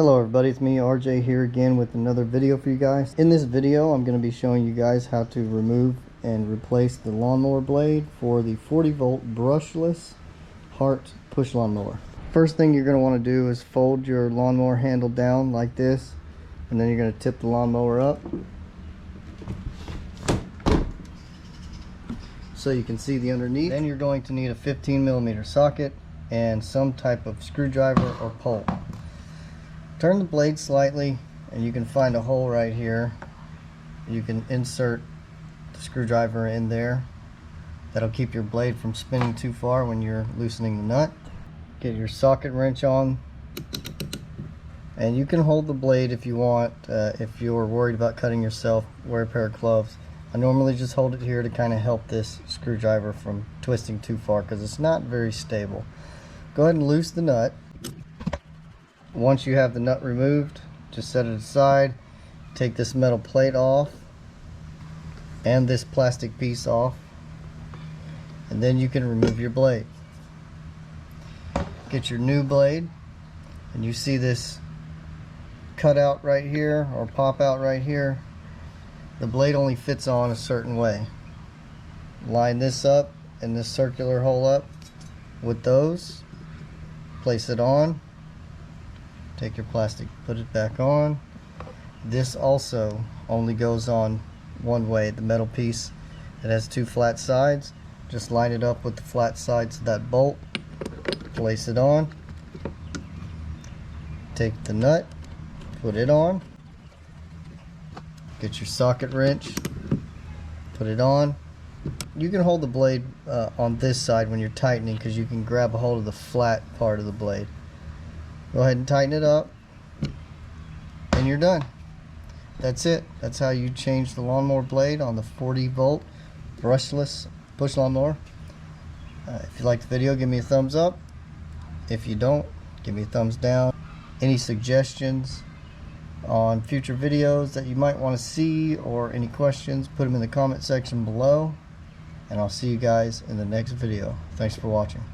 Hello everybody, it's me RJ here again with another video for you guys. In this video I'm going to be showing you guys how to remove and replace the lawnmower blade for the 40-volt brushless HART push lawnmower. First thing you're going to want to do is fold your lawnmower handle down like this, and then you're going to tip the lawnmower up so you can see the underneath. Then you're going to need a 15mm socket and some type of screwdriver or pole. Turn the blade slightly and you can find a hole right here. You can insert the screwdriver in there. That'll keep your blade from spinning too far when you're loosening the nut. Get your socket wrench on, and you can hold the blade if you want. If you're worried about cutting yourself, wear a pair of gloves. I normally just hold it here to kind of help this screwdriver from twisting too far because it's not very stable. Go ahead and loose the nut. Once you have the nut removed, just set it aside. Take this metal plate off and this plastic piece off, and then you can remove your blade. Get your new blade, and you see this cutout right here or pop out right here. The blade only fits on a certain way. Line this up and this circular hole up with those. Place it on. Take your plastic, put it back on. This also only goes on one way. The metal piece, it has two flat sides. Just line it up with the flat sides of that bolt. Place it on. Take the nut, put it on. Get your socket wrench, put it on. You can hold the blade on this side when you're tightening because you can grab a hold of the flat part of the blade. Go ahead and tighten it up, and you're done. That's it. That's how you change the lawnmower blade on the 40-volt brushless push lawnmower. If you liked the video, give me a thumbs up. If you don't, give me a thumbs down. Any suggestions on future videos that you might want to see, or any questions, put them in the comment section below, and I'll see you guys in the next video. Thanks for watching.